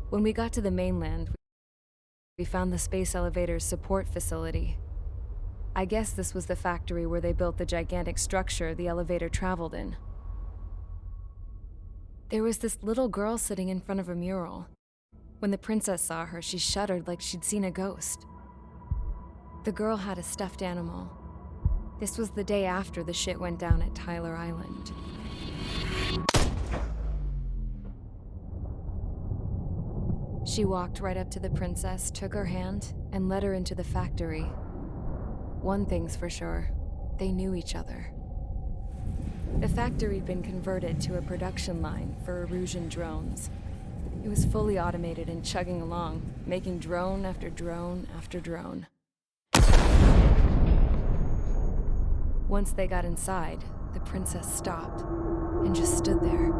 When we got to the mainland, we found the space elevator's support facility. I guess this was the factory where they built the gigantic structure the elevator traveled in. There was this little girl sitting in front of a mural. When the princess saw her, she shuddered like she'd seen a ghost. The girl had a stuffed animal. This was the day after the shit went down at Tyler Island. She walked right up to the princess, took her hand, and led her into the factory. One thing's for sure, they knew each other. The factory'd been converted to a production line for Erusian drones. It was fully automated and chugging along, making drone after drone after drone. Once they got inside, the princess stopped and just stood there.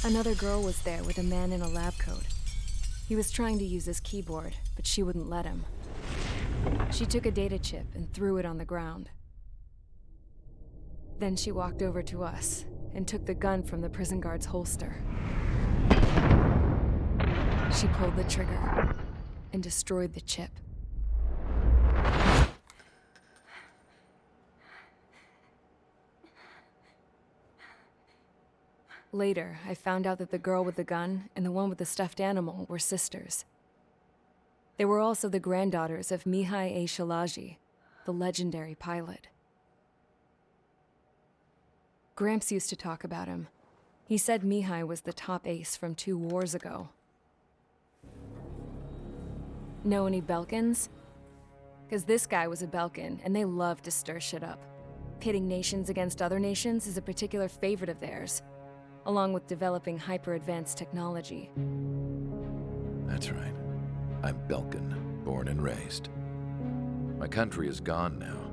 Another girl was there with a man in a lab coat. He was trying to use his keyboard, but she wouldn't let him. She took a data chip and threw it on the ground. Then she walked over to us and took the gun from the prison guard's holster. She pulled the trigger and destroyed the chip. Later, I found out that the girl with the gun and the one with the stuffed animal were sisters. They were also the granddaughters of Mihai A. Shalaji, the legendary pilot. Gramps used to talk about him. He said Mihai was the top ace from 2 wars ago. Know any Belkans? Because this guy was a Belkan, and they love to stir shit up. Pitting nations against other nations is a particular favorite of theirs, along with developing hyper-advanced technology. That's right. I'm Belkan, born and raised. My country is gone now.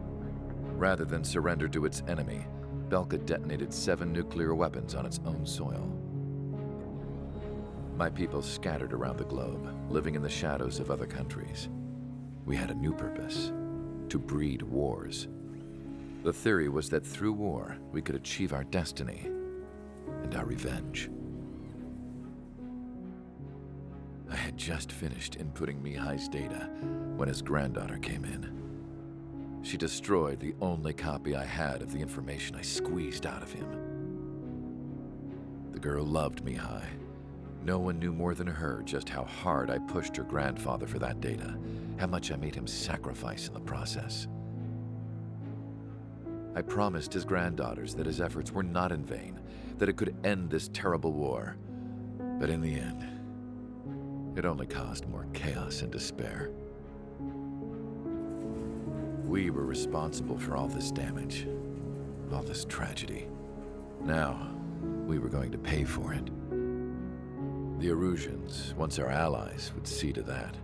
Rather than surrender to its enemy, Belka detonated 7 nuclear weapons on its own soil. My people scattered around the globe, living in the shadows of other countries. We had a new purpose: to breed wars. The theory was that through war, we could achieve our destiny and our revenge. I had just finished inputting Mihai's data when his granddaughter came in. She destroyed the only copy I had of the information I squeezed out of him. The girl loved Mihai. No one knew more than her just how hard I pushed her grandfather for that data, how much I made him sacrifice in the process. I promised his granddaughters that his efforts were not in vain, that it could end this terrible war. But in the end, it only caused more chaos and despair. We were responsible for all this damage, all this tragedy. Now, we were going to pay for it. The Erusians, once our allies, would see to that.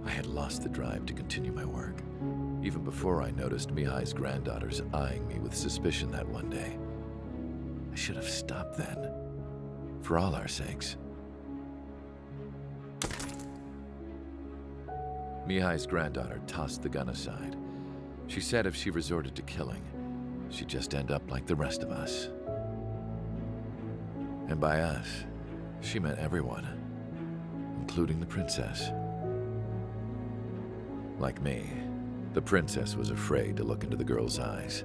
I had lost the drive to continue my work, even before I noticed Mihai's granddaughters eyeing me with suspicion that one day. I should have stopped then, for all our sakes. Mihai's granddaughter tossed the gun aside. She said if she resorted to killing, she'd just end up like the rest of us. And by us, she meant everyone, including the princess. Like me, the princess was afraid to look into the girl's eyes.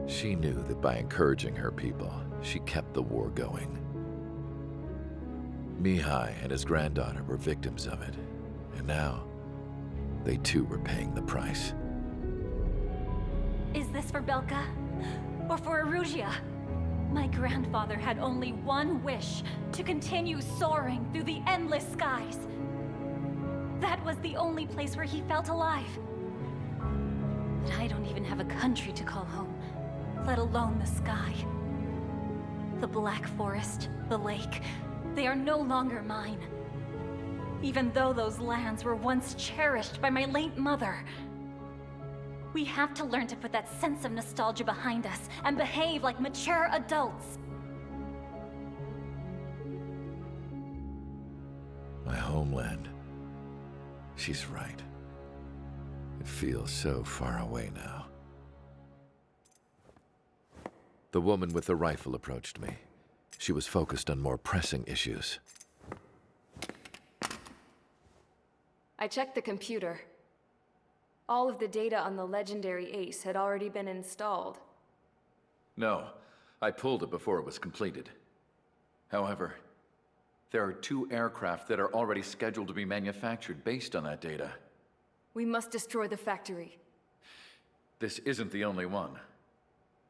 She knew that by encouraging her people, she kept the war going. Mihai and his granddaughter were victims of it, and now they too were paying the price. Is this for Belka? Or for Erusia? My grandfather had only one wish: to continue soaring through the endless skies. That was the only place where he felt alive. But I don't even have a country to call home, let alone the sky. The Black Forest, the lake, they are no longer mine. Even though those lands were once cherished by my late mother. We have to learn to put that sense of nostalgia behind us and behave like mature adults. My homeland. She's right. It feels so far away now. The woman with the rifle approached me. She was focused on more pressing issues. I checked the computer. All of the data on the legendary Ace had already been installed. No, I pulled it before it was completed. However, there are 2 aircraft that are already scheduled to be manufactured based on that data. We must destroy the factory. This isn't the only one.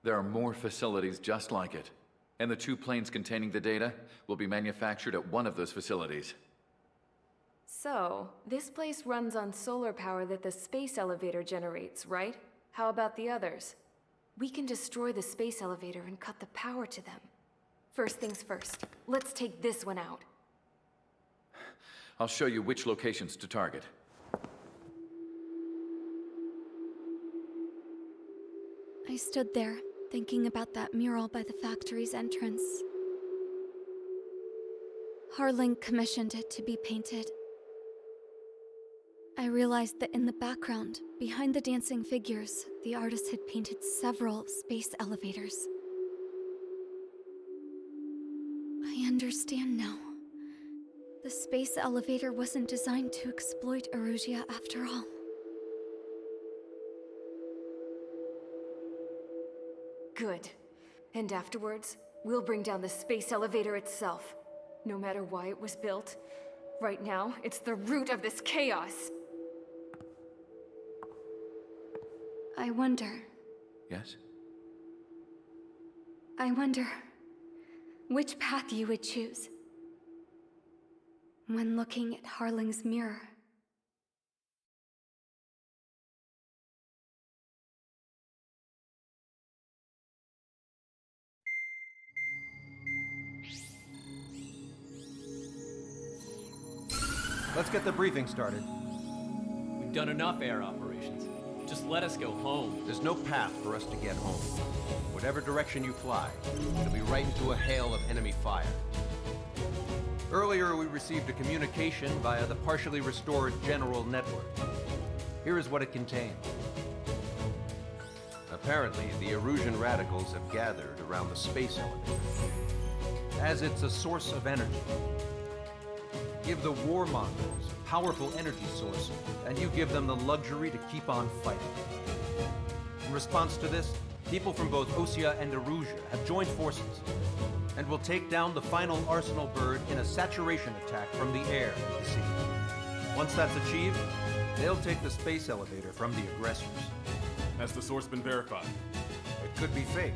There are more facilities just like it, and the 2 planes containing the data will be manufactured at one of those facilities. So, this place runs on solar power that the space elevator generates, right? How about the others? We can destroy the space elevator and cut the power to them. First things first, let's take this one out. I'll show you which locations to target. I stood there, thinking about that mural by the factory's entrance. Harling commissioned it to be painted. I realized that in the background, behind the dancing figures, the artist had painted several space elevators. I understand now. The space elevator wasn't designed to exploit Erusia after all. Good. And afterwards, we'll bring down the space elevator itself. No matter why it was built, right now, it's the root of this chaos. I wonder Yes? which path you would choose when looking at Harling's mirror. Let's get the briefing started. We've done enough air operations. Just let us go home. There's no path for us to get home. Whatever direction you fly, it'll be right into a hail of enemy fire. Earlier, we received a communication via the partially restored general network. Here is what it contained. Apparently, the Erusian radicals have gathered around the space elevator, as it's a source of energy. Give the warmongers a powerful energy source, and you give them the luxury to keep on fighting. In response to this, people from both Osea and Erusia have joined forces, and will take down the final Arsenal bird in a saturation attack from the air to the sea. Once that's achieved, they'll take the space elevator from the aggressors. Has the source been verified? It could be fake.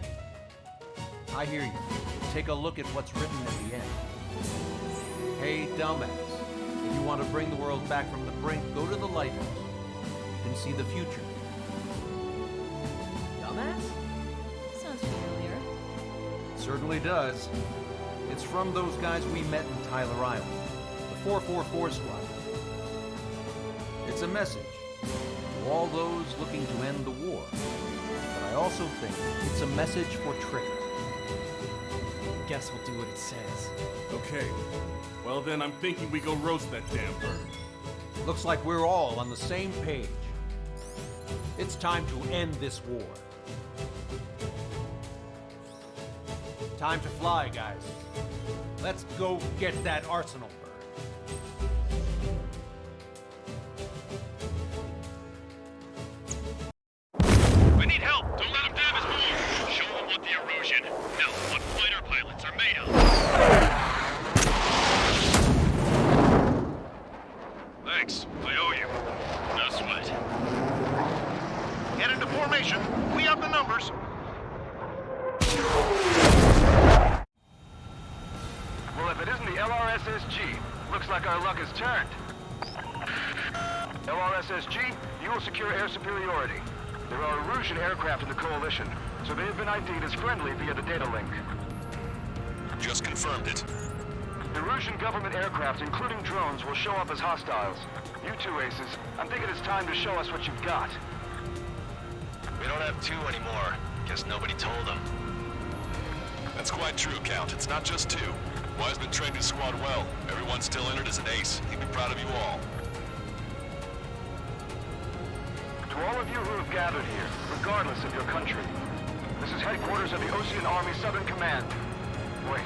I hear you. Take a look at what's written at the end. Hey, dumbass. If you want to bring the world back from the brink, go to the lighthouse. You can see the future. Dumbass? Sounds familiar. Certainly does. It's from those guys we met in Tyler Island, the 444 squad. It's a message to all those looking to end the war. But I also think it's a message for Trigger. Guess we'll do what it says. Okay. Well then, I'm thinking we go roast that damn bird. Looks like we're all on the same page. It's time to end this war. Time to fly, guys. Let's go get that Arsenal bird. We need help! Don't let them damage more! Show them what the Erusian, no, what fighter pilots are made of! Thanks, I owe you. No sweat. Get into formation, we up the numbers! Well, if it isn't the LRSSG, looks like our luck has turned. LRSSG, you will secure air superiority. There are Erusian aircraft in the Coalition, so they have been ID'd as friendly via the data link. Just confirmed it. Erusian government aircraft, including drones, will show up as hostiles. You two aces, I'm thinking it's time to show us what you've got. We don't have two anymore. Guess nobody told them. That's quite true, Count. It's not just two. Wise's been trained his squad well. Everyone's still entered as an ace. He'd be proud of you all. To all of you who have gathered here, regardless of your country, This is headquarters of the Ocean Army Southern Command. Wait,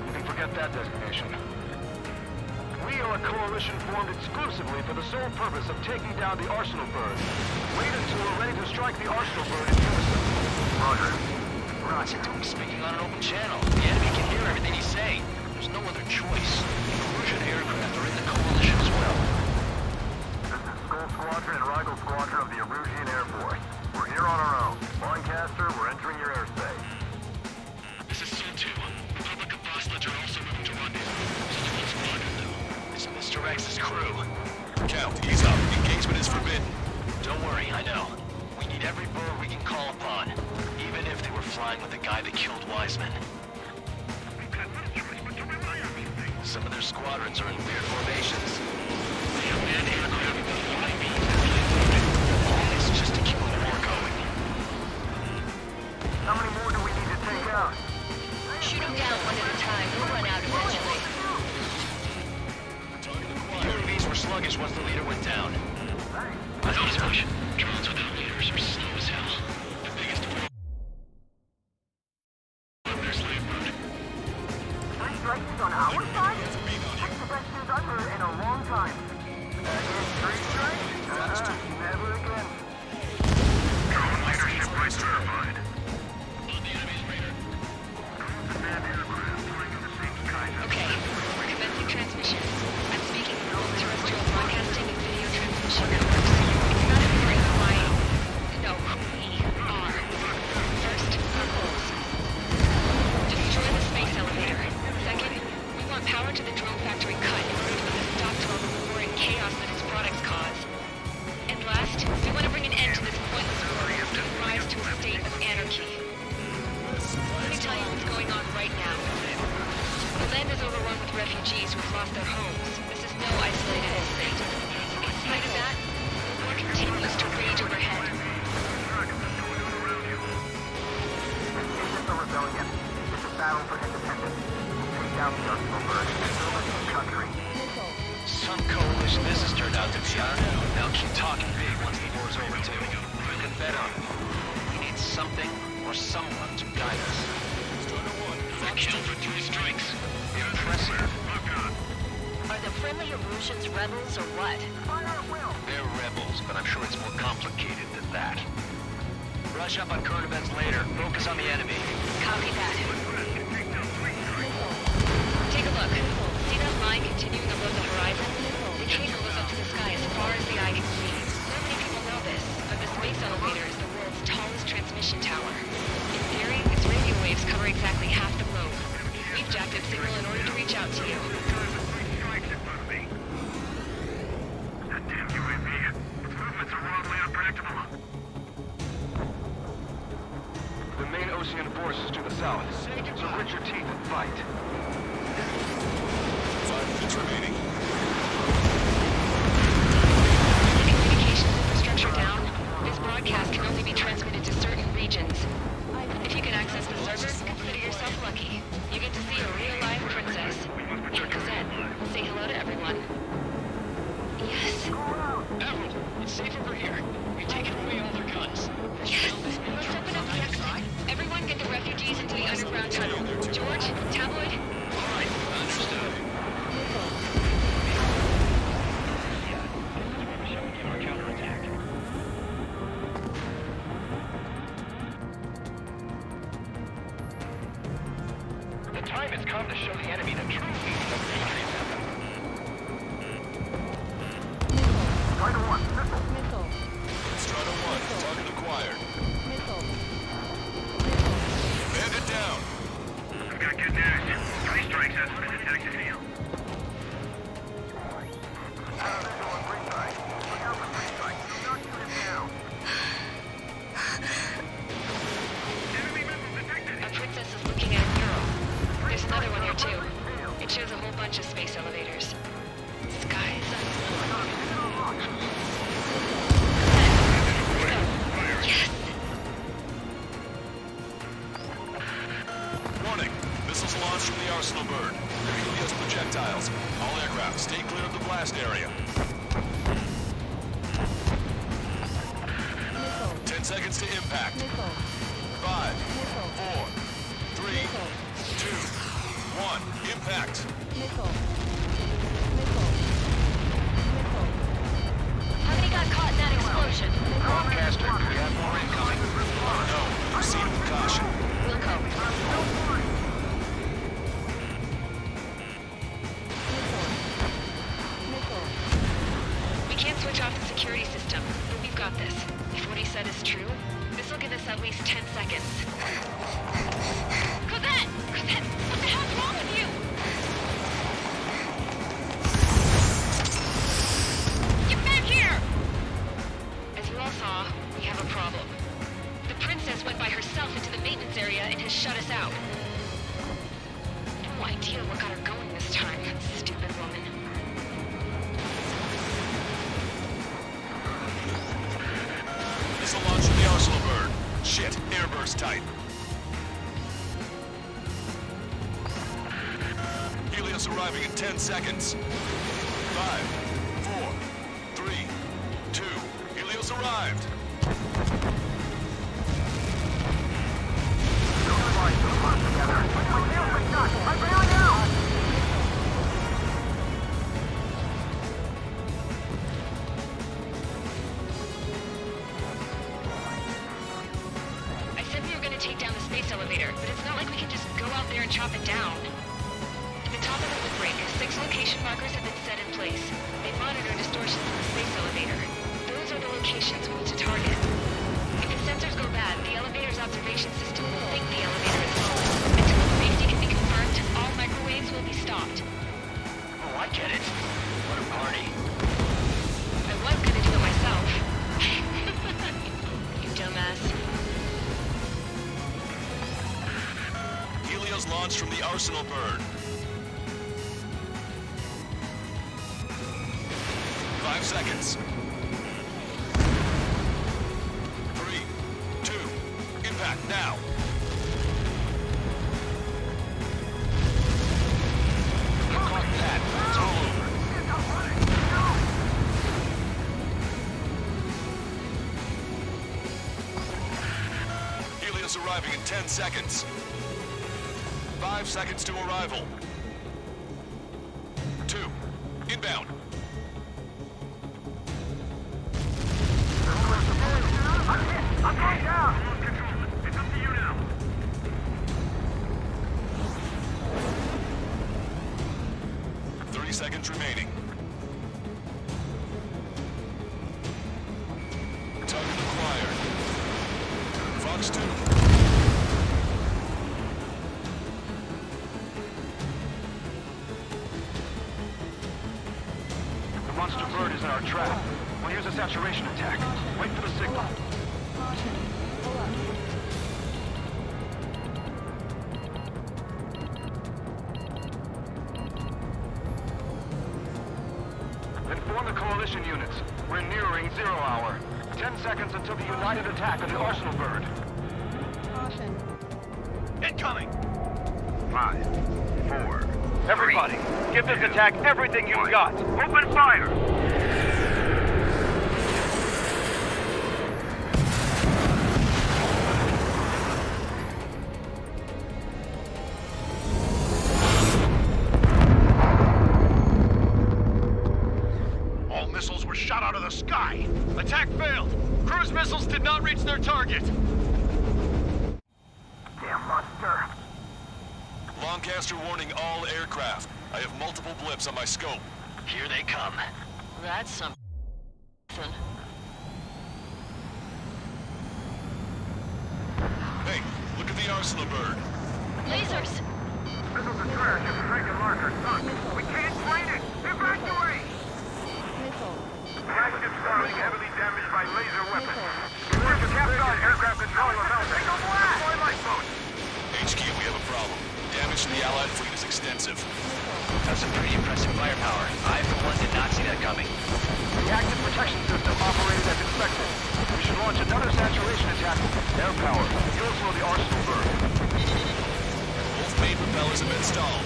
you can forget that designation. We are a coalition formed exclusively for the sole purpose of taking down the Arsenal bird. Wait until we're ready to strike the Arsenal bird in unison. Roger. Roger, don't be speaking on an open channel. The enemy can hear everything he's saying. There's no other choice. Erosion aircraft are in the coalition as well. This is Skull Squadron and Rigel Squadron of the Erusian Air Force. We're here on our own. Lancaster, we're entering your airspace. This is Soul 2. Republic of Bosledge are also moving to rendezvous. Such a squadron, though. This misdirects his crew. Count, ease up. Engagement is forbidden. Don't worry, I know. We need every bird we can call upon. Even if they were flying with the guy that killed Wiseman. Some of their squadrons are in weird formations. They have manned aircraft with flying beams and all this just to keep the war going. How many more do we need to take out? Shoot them down one at a time. We'll run out eventually. UAVs were sluggish once the leader went down. I don't push. Drones without leaders are slow as hell. The biggest there's Lambert. 3 strikes on our side? That's the best news I've heard in a long time. 3 strikes? Never again. Drone leadership right certified. On the enemy's radar. Command aircraft flying in the same sky. Okay, we're commencing transmission. I'm speaking in both terrestrial broadcasting and video transmission networks. It's not important why... No, we are. First, our goals. Destroy the space elevator. Second, we want power to the drone factory cut in order to put a stop to all the war and chaos that its products cause. And last, we want to bring an end to this pointless war and give rise to a state of anarchy. Let me tell you what's going on right now. The land is overrun with refugees who've lost their homes. This is no isolated incident. In spite of that, the war continues to rage overhead. This isn't a rebellion. It's a battle for independence. Take down the Arsenal bird and build a new country. Some coalition this has turned out to be, huh? They'll keep talking big once the war's over, too. You can bet on it. We need something or someone to guide us. A kill for 3 strikes. Impressive. Are the friendly Erusians rebels or what? They're rebels, but I'm sure it's more complicated than that. Brush up on current events later. Focus on the enemy. Copy that. Take a look. See that line continuing above the horizon? The cable goes up to the sky as far as the eye can see. Not many people know this, but the space elevator is the world's tallest transmission tower. In theory, its radio waves cover exactly half the globe. We've jacked its signal in order to reach out to you. That damn UAV. Its movements are wildly unpredictable. The main Ocean force is to the south, so grit your teeth and fight. 5 minutes remaining. With the communications infrastructure down, this broadcast can only be transmitted to certain regions. If you can access the server, consider yourself lucky. You get to see a real-life princess. And Cosette, say hello to everyone. Yes. Avril, it's safe over here. We've taken away all their guns. Yes. Let's open up the exit. Everyone get the refugees into the underground tunnel. George, Tabloid? All right, understood. Our counterattack. The time has come to show the enemy the true meaning of patriotism. Strider 1, missile. Strider 1, target acquired. Bandit down. I've got good news. 3 strikes has been detected here. Our princess is looking at a mural. There's another one here too. It shows a whole bunch of space elevators. Skies unexplored. Yes! Warning. Missiles launched from the Arsenal bird. They're Helios projectiles. All aircraft, stay clear of the blast area. 10 seconds to impact. 5, 4, 3, 2, 1. Impact. How many got caught in that explosion? Broadcaster, we have more incoming. No, proceed with caution. Wilco. We can't switch off the security system, but we've got this. If what he said is true, this will give us at least 10 seconds. Cosette! Cosette! What the hell's wrong with you? Get back here! As you all saw, we have a problem. The princess went by herself into the maintenance area and has shut us out. No idea what got her going this time, stupid woman. Missile launch from the Arsenal bird. Shit, airburst type. Helios arriving in 10 seconds. 5, 4, 3, 2. Helios arrived. I said we were gonna take down the space elevator, but it's not like we can just go out there and chop it down. At the top of the windbreak, 6 location markers have been set in place. They monitor distortions in the space elevator. Those are the locations we need to target. If the sensors go bad, the elevator's observation system will think the elevator is falling. Until its safety can be confirmed, all microwaves will be stopped. Oh, I get it. What a party. I was gonna do it myself. You dumbass. Helios launched from the Arsenal bird. 5 seconds. 3, 2, impact now. Caught that. It's all over. Helios arriving in 10 seconds. 5 seconds to arrival. 2, inbound. I'm going down! It's up to you now. Seconds remaining. Target acquired. Fox 2. The monster bird is in our trap. We'll use a saturation attack. Wait for the signal. Inform the coalition units. We're nearing 0 hour. 10 seconds until the united attack of the Arsenal bird. Caution. Incoming! 5, 4, everybody, give this attack everything you've got. Open fire! All missiles were shot out of the sky. Attack failed. Cruise missiles did not reach their target. Damn monster. Lancaster warning all aircraft. I have multiple blips on my scope. Here they come. That's something. Hey, look at the Arsenal bird. Lasers! Missiles are trash and Frank and Mark are stuck. We can't fight it! Evacuate! Missile. Flagship Starling heavily damaged by laser weapons. Report to capsize aircraft control of Delta. Deploy lifeboats. HQ, we have a problem. Damage to the Allied fleet is extensive. That's some pretty impressive firepower. I, for one, did not see that coming. The active protection system operated as expected. We should launch another saturation attack. Air power. You'll slow the Arsenal bird. Both main propellers have been stalled.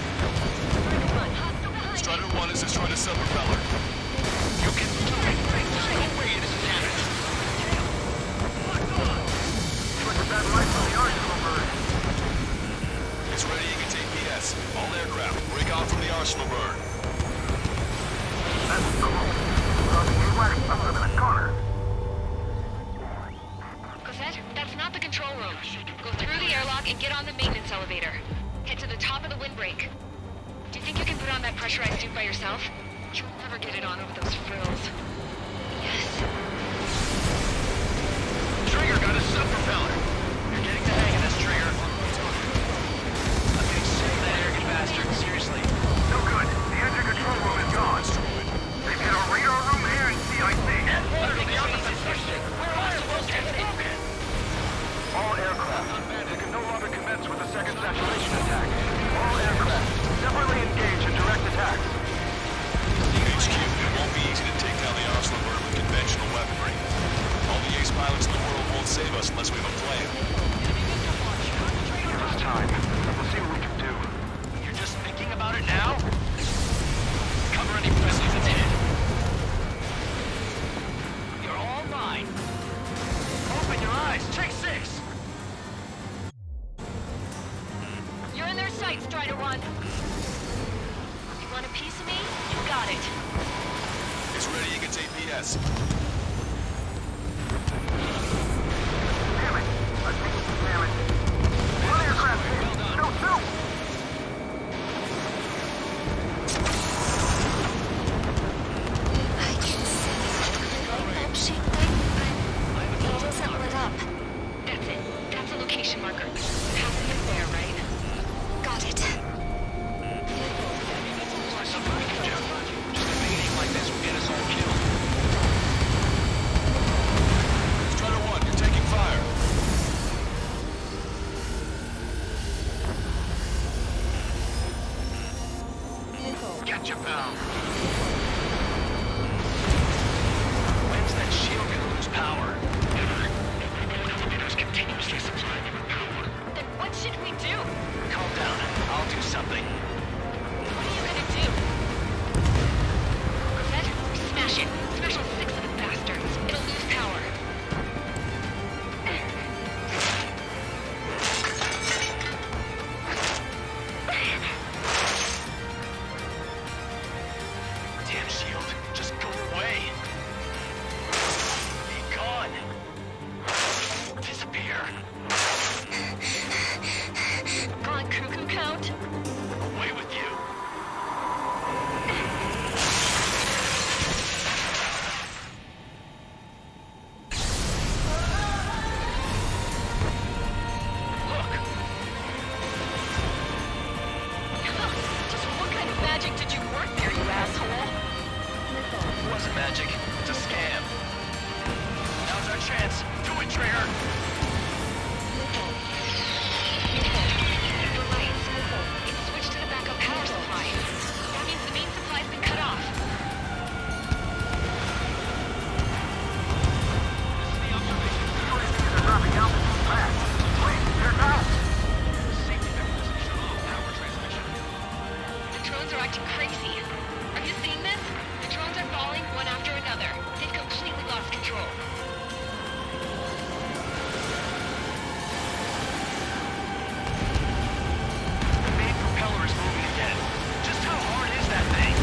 Strider 1 has destroyed a sub-propeller. You can do it! There's no way it isn't damaged. Took a bad light from the Arsenal. back and get on the maintenance elevator. Head to the top of the windbreak. Do you think you can put on that pressurized suit by yourself? You'll never get it on over those frills. Yes. Trigger got a sub-propeller. You're getting the hang of this, Trigger. I'm getting sick of that arrogant bastard, seriously. No good. The engine control room is gone. They've hit our radar room and CIC. All aircraft. They can no longer commence with a second saturation attack. All aircraft. Separately engage in direct attacks. HQ, it won't be easy to take down the Arsenal bird with conventional weaponry. All the ace pilots in the world won't save us unless we have a plan. Give us time. We'll see what we can do. You're just thinking about it now? Cover any pussies that's hit. You're all mine. Open your eyes. Take 6. You're in their sights, Strider 1. You want a piece of me? You got it. It's ready against APS. Damn it. I think it's damage. One aircraft hit. No, 2. I can see the light bulb shape thing, but it isn't lit up. That's it. That's a location marker. It has to be there, right? Got it. Just a meeting like this will get us all killed. Strider 1, you're taking fire. Get your pal. When's that shield gonna lose power? Never. It was continuously supplying you with power. Then what should we do? Calm down. I'll do something. What are you gonna do? Corvette? Smash it. Smash all 6 of the bastards. It'll lose power. Damn shield. Just go away. Be gone. Disappear. Gone cuckoo count? Away with you. Look. Just what kind of magic did you work there, you asshole? It wasn't magic. It's a scam. Now's our chance. Do it, Trigger. You're right. It's switched to the backup power supply. That means the main supply's been cut off. They're dropping out. Fast. Wait, they're out. The drones are acting crazy. Are you seeing this? The drones are falling one after another. They've completely lost control. The main propeller is moving again. Just how hard is that thing?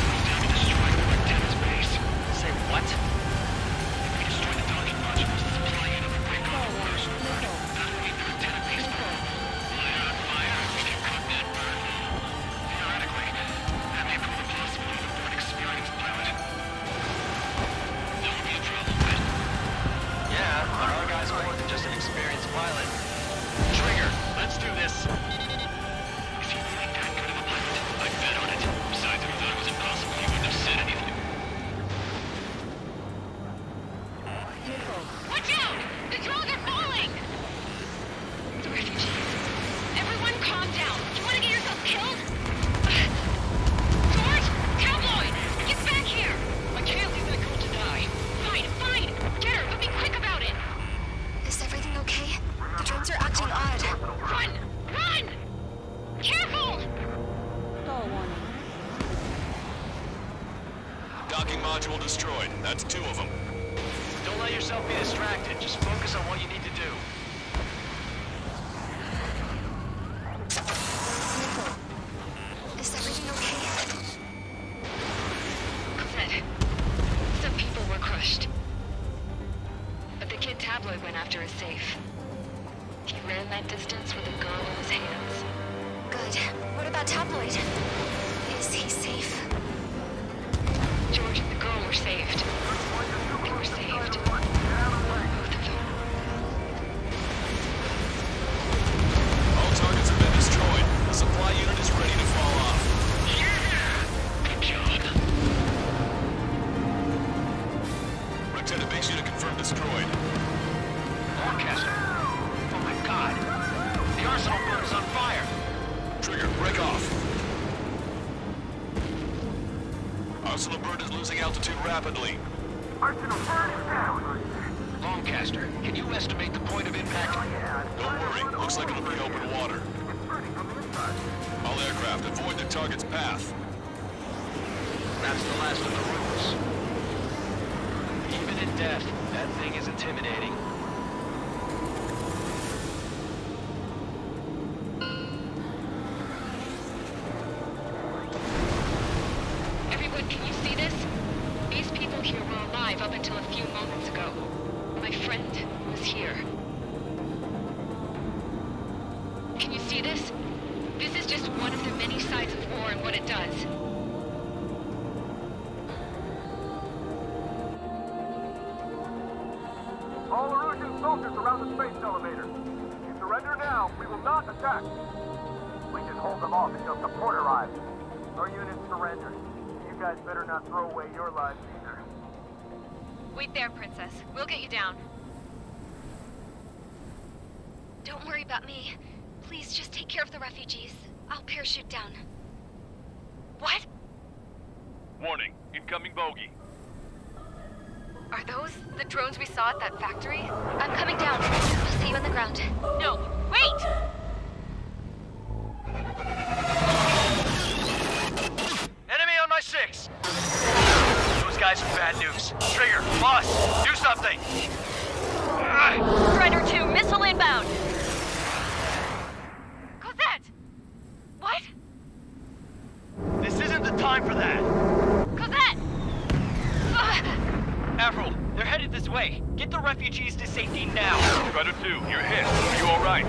It's time to destroy the antenna's base. Say what? If we destroy the docking modules, the supply unit will break off first. That'll leave the antenna base burn. Fire on fire, we can cook that burn. Theoretically, that may prove a possibility for an experienced pilot. That would be a trouble, but... Yeah, but our guy's more than just an experienced pilot. Trigger, let's do this. If you really that good of a pilot, I'd bet on it. Besides, if you thought it was impossible, you wouldn't have said anything. Watch out! The drones are falling! The refugees. Everyone calm down. You want to get yourself killed? George! Tabloid! Get back here! I can't leave that girl to die. Fine, fine! Get her, but be quick about it! Is everything okay? The drones are acting odd. Run! Run! Careful! Stall warning. Docking module destroyed. That's 2 of them. Don't let yourself be distracted. Just focus on what you need to do. Is everything okay? Corvette. Some people were crushed. But the kid Tabloid went after is safe. ran that distance with a girl in his hands. Good. What about Tabloid? Is he safe? George and the girl were saved. They were saved. Both of them. All targets have been destroyed. The supply unit is ready to fall off. Good job. Lieutenant, base unit confirmed destroyed. Lancaster. Oh my god. The arsenal bird is on fire. Trigger, break off. Arsenal bird is losing altitude rapidly. Arsenal bird is down. Lancaster, can you estimate the point of impact? Don't worry, looks like it'll be open water. All aircraft, avoid the target's path. That's the last of the rules. Even in death, that thing is intimidating. Everyone, can you see this? These people here were alive up until a few moments ago. My friend was here. Can you see this? This is just one of the many sides of war and what it does. All Erusian soldiers around the space elevator. If you surrender now, we will not attack. We can hold them off until support arrives. Our unit surrendered. You guys better not throw away your lives either. Wait there, Princess. We'll get you down. Don't worry about me. Please just take care of the refugees. I'll parachute down. What? Warning, incoming bogey. Are those the drones we saw at that factory? I'm coming down. I'll see you on the ground. No, wait! Enemy on my 6! Those guys are bad news. Trigger, boss, do something! Strider 2, missile inbound! Cosette! What? This isn't the time for that! Cosette! Avril, they're headed this way. Get the refugees to safety now. Strider 2, you're hit. Are you alright?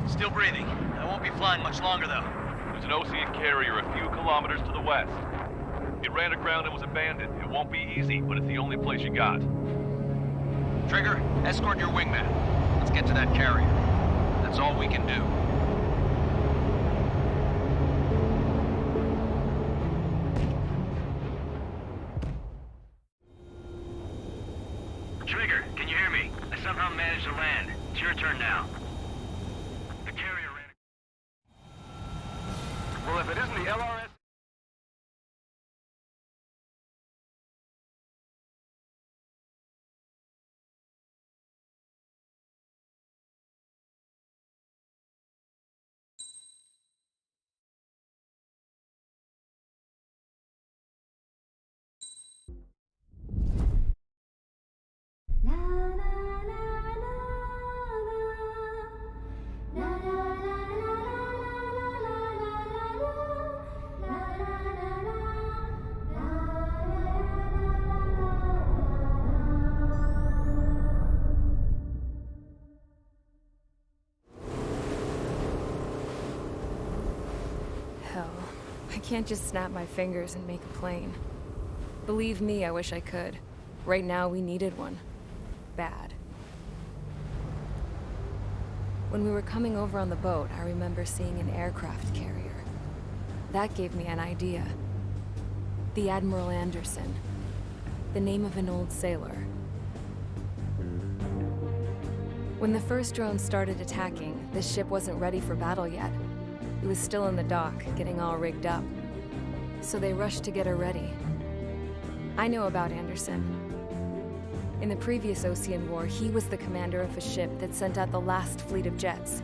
Still breathing. I won't be flying much longer, though. There's an ocean carrier a few kilometers to the west. It ran aground and was abandoned. It won't be easy, but it's the only place you got. Trigger, escort your wingman. Let's get to that carrier. That's all we can do. Trigger, can you hear me? I somehow managed to land. It's your turn now. The carrier ran... Well, if it isn't the LRS... Hell, I can't just snap my fingers and make a plane. Believe me, I wish I could. Right now, we needed one. Bad. When we were coming over on the boat, I remember seeing an aircraft carrier. That gave me an idea. The Admiral Anderson. The name of an old sailor. When the first drone started attacking, the ship wasn't ready for battle yet. It was still in the dock, getting all rigged up. So they rushed to get her ready. I know about Anderson. In the previous Ocean War, he was the commander of a ship that sent out the last fleet of jets.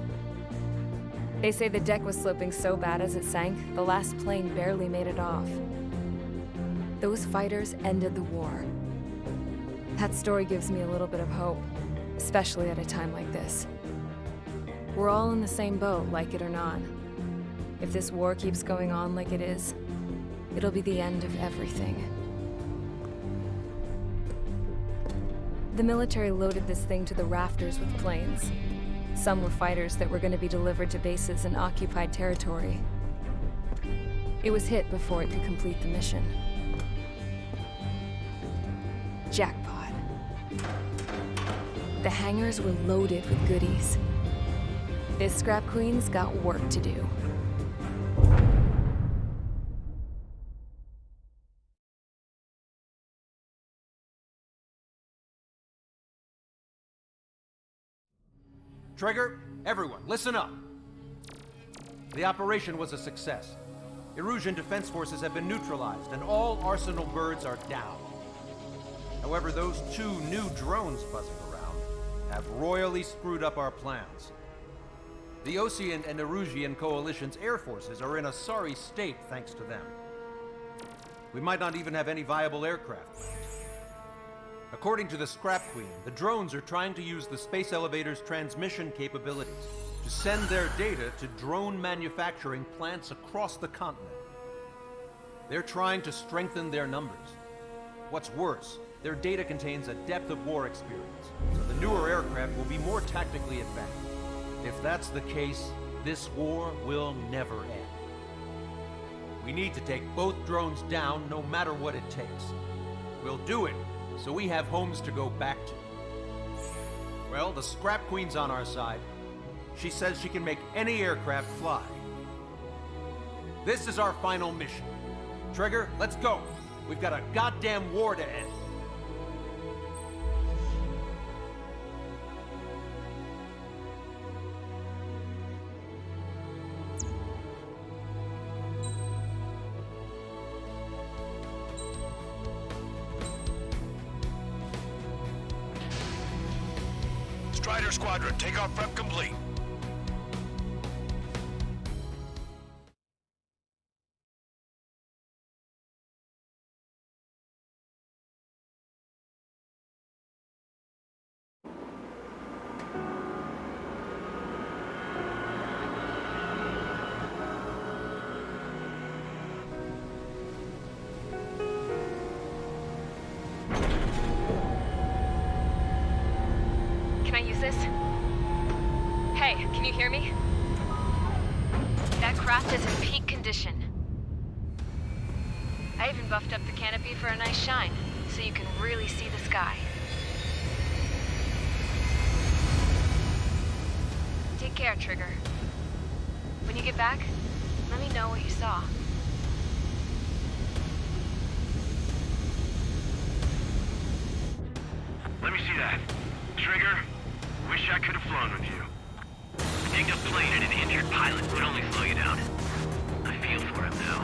They say the deck was sloping so bad as it sank, the last plane barely made it off. Those fighters ended the war. That story gives me a little bit of hope, especially at a time like this. We're all in the same boat, like it or not. If this war keeps going on like it is, it'll be the end of everything. The military loaded this thing to the rafters with planes. Some were fighters that were going to be delivered to bases in occupied territory. It was hit before it could complete the mission. Jackpot. The hangars were loaded with goodies. This scrap queen's got work to do. Trigger, everyone, listen up. The operation was a success. Erusian defense forces have been neutralized, and all Arsenal birds are down. However, those 2 new drones buzzing around have royally screwed up our plans. The Osean and Erusian coalition's air forces are in a sorry state thanks to them. We might not even have any viable aircraft left. According to the Scrap Queen, the drones are trying to use the space elevator's transmission capabilities to send their data to drone manufacturing plants across the continent. They're trying to strengthen their numbers. What's worse, their data contains a depth of war experience, so the newer aircraft will be more tactically advanced. If that's the case, this war will never end. We need to take both drones down no matter what it takes. We'll do it so we have homes to go back to. Well, the Scrap Queen's on our side. She says she can make any aircraft fly. This is our final mission. Trigger, let's go. We've got a goddamn war to end. Strider Squadron, takeoff prep complete. Can I use this? Hey, can you hear me? That craft is in peak condition. I even buffed up the canopy for a nice shine, so you can really see the sky. Take care, Trigger. When you get back, let me know what you saw. Let me see that. Trigger, wish I could have flown with you. A dinged up plane and an injured pilot would only slow you down. I feel for him now.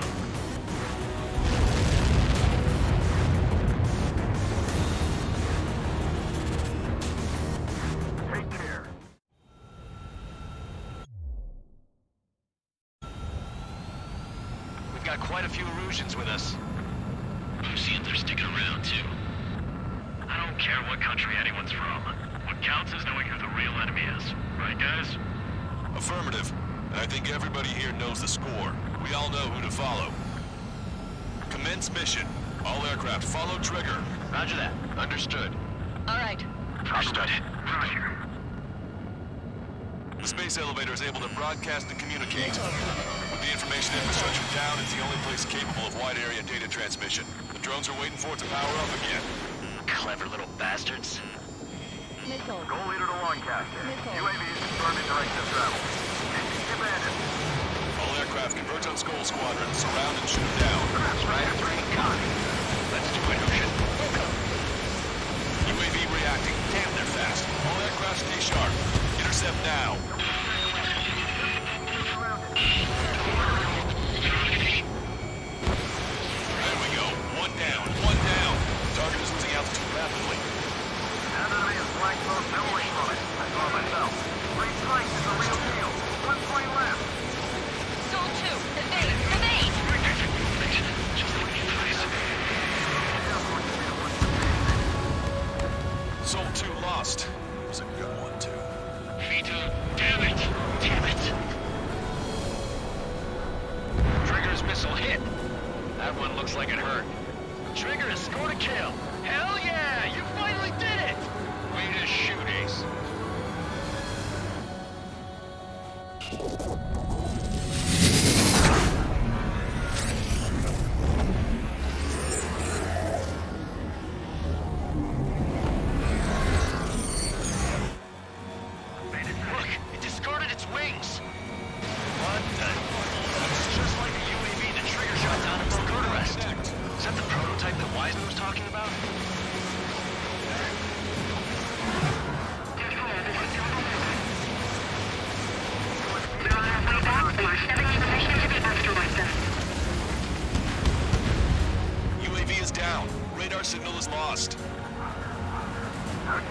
Take care. We've got quite a few Erusians with us. Oseans are sticking around, too. I don't care what country anyone's from. What counts is knowing who the real enemy is. Right, guys? Affirmative. And I think everybody here knows the score. We all know who to follow. Commence mission. All aircraft follow Trigger. Roger that. Understood. All right. Understood. Roger. The space elevator is able to broadcast and communicate. With the information infrastructure down, it's the only place capable of wide area data transmission. The drones are waiting for it to power up again. Clever little bastards. Goal leader to Lancaster. UAVs confirming direction of travel. NTC abandoned. All aircraft converge on Skull Squadron. Surround and shoot down. Strider 3, copy. Let's do it, Ocean. UAV reacting. Damn, they're fast. All aircraft stay sharp. Intercept now. There we go. One down. One down. Target is losing altitude rapidly. That enemy is flank post away from it. I saw it myself. Green flank is the real deal. 1 point left. Soul 2, evade! Evade! Just like you guys. Soul 2 lost. It was a good one, too. Vito, damn it! Damn it! Trigger's missile hit. That one looks like it hurt. Trigger has scored a kill. Hell yeah! You finally did it! Way to shoot, Ace.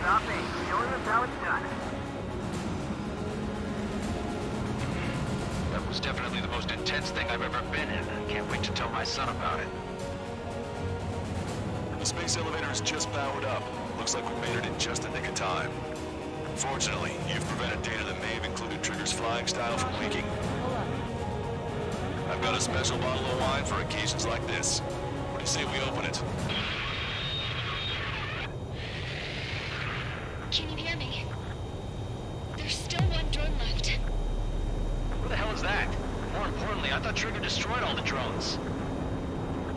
Nothing. Showing us how it's done. That was definitely the most intense thing I've ever been in. I can't wait to tell my son about it. The space elevator is just powered up. Looks like we made it in just the nick of time. Fortunately, you've prevented data that may have included Trigger's flying style from leaking. I've got a special bottle of wine for occasions like this. What do you say we open it? Can you hear me? There's still one drone left. Who the hell is that? More importantly, I thought Trigger destroyed all the drones.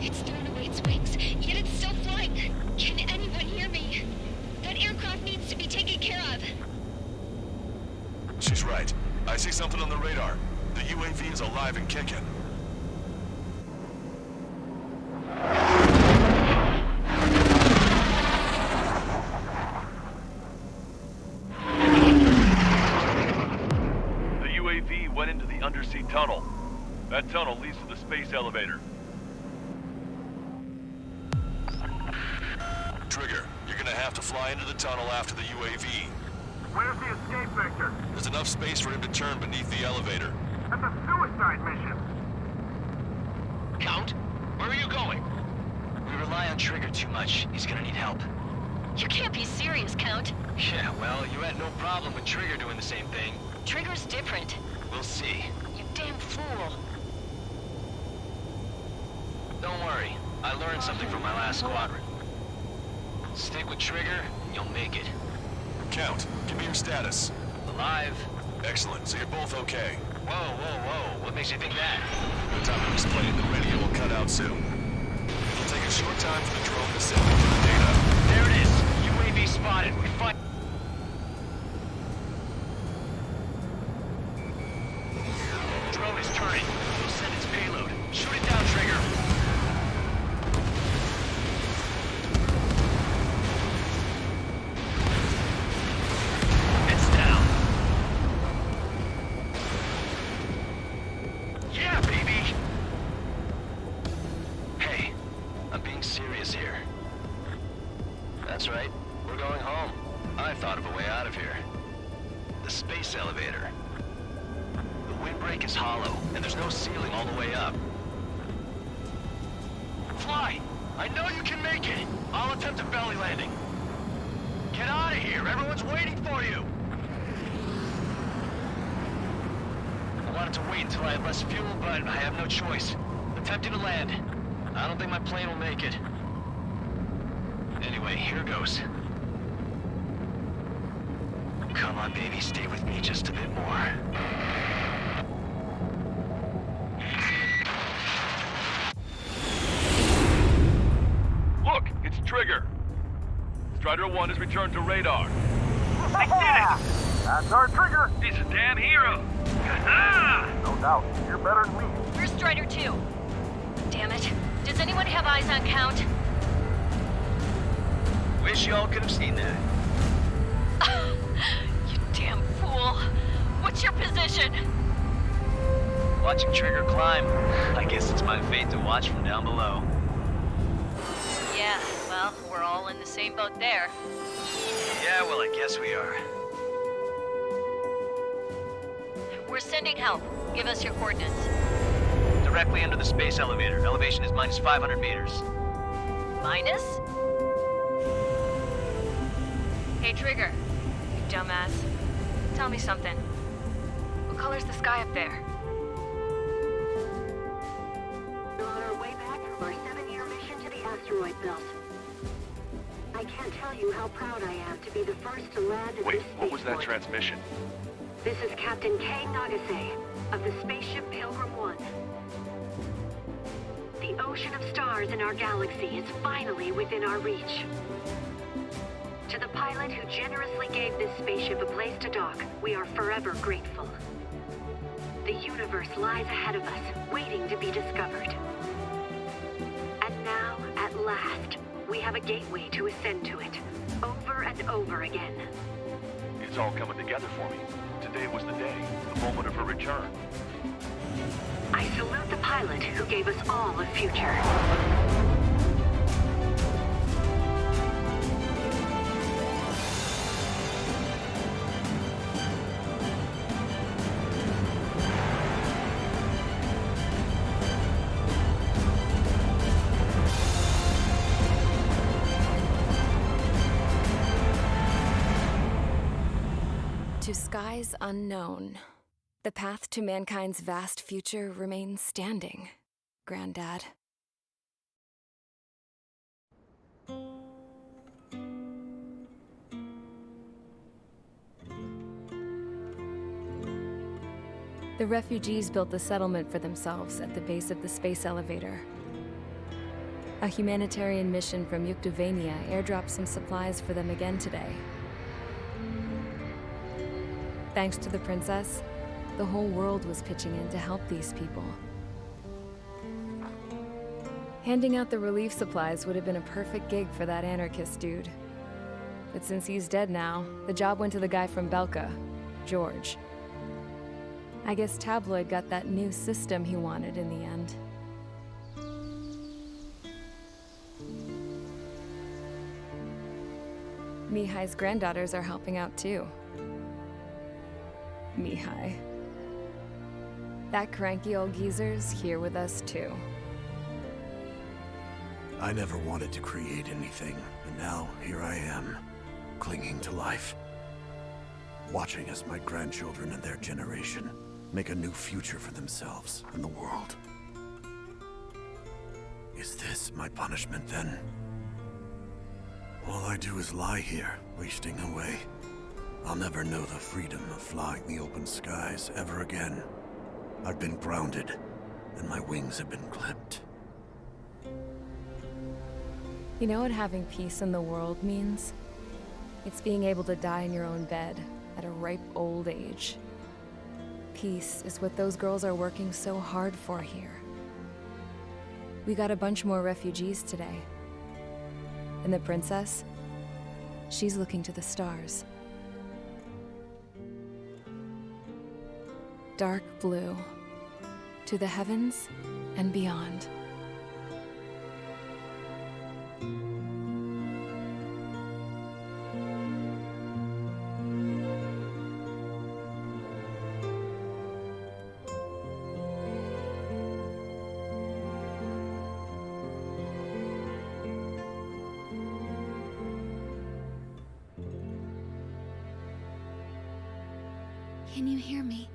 It's thrown away its wings, yet it's still flying. Can anyone hear me? That aircraft needs to be taken care of. She's right. I see something on the radar. The UAV is alive and kicking. The UAV went into the undersea tunnel. That tunnel leads to the space elevator. Trigger, you're gonna have to fly into the tunnel after the UAV. Where's the escape vector? There's enough space for him to turn beneath the elevator. That's a suicide mission. Count? Where are you going? We rely on Trigger too much. He's gonna need help. You can't be serious, Count. Yeah, well, you had no problem with Trigger doing the same thing. Trigger's different. We'll see. You damn fool. Don't worry. I learned something from my last squadron. Stick with Trigger, and you'll make it. Count, give me your status. Alive. Excellent, so you're both okay. Whoa, whoa, whoa. What makes you think that? No time to explain. The radio will cut out soon. It'll take a short time for the drone to send over the data. There it is. UAV spotted. We fight. Drone is turning. We'll send its payload. Shoot it down, Trigger. It's down. Yeah, baby. Hey, I'm being serious here. That's right. We're going home. I thought of a way out of here. The space elevator. The windbreak is hollow, and there's no ceiling all the way up. Fly! I know you can make it! I'll attempt a belly landing. Get out of here! Everyone's waiting for you! I wanted to wait until I had less fuel, but I have no choice. Attempting to land. I don't think my plane will make it. Anyway, here goes. Come on, baby, stay with me just a bit more. Look, it's Trigger. Strider 1 has returned to radar. I did it! That's our Trigger. He's a damn hero. No doubt. You're better than me. Where's Strider 2? Damn it. Does anyone have eyes on Count? Wish y'all could have seen that. You damn fool. What's your position? Watching Trigger climb. I guess it's my fate to watch from down below. Yeah, well, we're all in the same boat there. Yeah, well, I guess we are. We're sending help. Give us your coordinates. Directly under the space elevator. Elevation is minus 500 meters. Minus? Hey, Trigger. You dumbass. Tell me something. What color's the sky up there? We're on our way back from our 7-year mission to the asteroid belt. I can't tell you how proud I am to be the first to land at Wait, this what was that spaceport. transmission? This is Captain Kay Nagase of the spaceship Pilgrim 1. The ocean of stars in our galaxy is finally within our reach. To the pilot who generously gave this spaceship a place to dock, we are forever grateful. The universe lies ahead of us, waiting to be discovered. And now, at last, we have a gateway to ascend to it, over and over again. It's all coming together for me. Today was the day, the moment of her return. I salute the pilot who gave us all a future. To skies unknown, the path to mankind's vast future remains standing, Granddad. The refugees built a settlement for themselves at the base of the space elevator. A humanitarian mission from Yuktovania airdropped some supplies for them again today. Thanks to the princess, the whole world was pitching in to help these people. Handing out the relief supplies would have been a perfect gig for that anarchist dude. But since he's dead now, the job went to the guy from Belka, George. I guess Tabloid got that new system he wanted in the end. Mihai's granddaughters are helping out too. Mihai. That cranky old geezer's here with us too. I never wanted to create anything, and now here I am, clinging to life. Watching as my grandchildren and their generation make a new future for themselves and the world. Is this my punishment then? All I do is lie here, wasting away. I'll never know the freedom of flying the open skies ever again. I've been grounded, and my wings have been clipped. You know what having peace in the world means? It's being able to die in your own bed at a ripe old age. Peace is what those girls are working so hard for here. We got a bunch more refugees today. And the princess? She's looking to the stars. Dark blue. To the heavens and beyond. Can you hear me?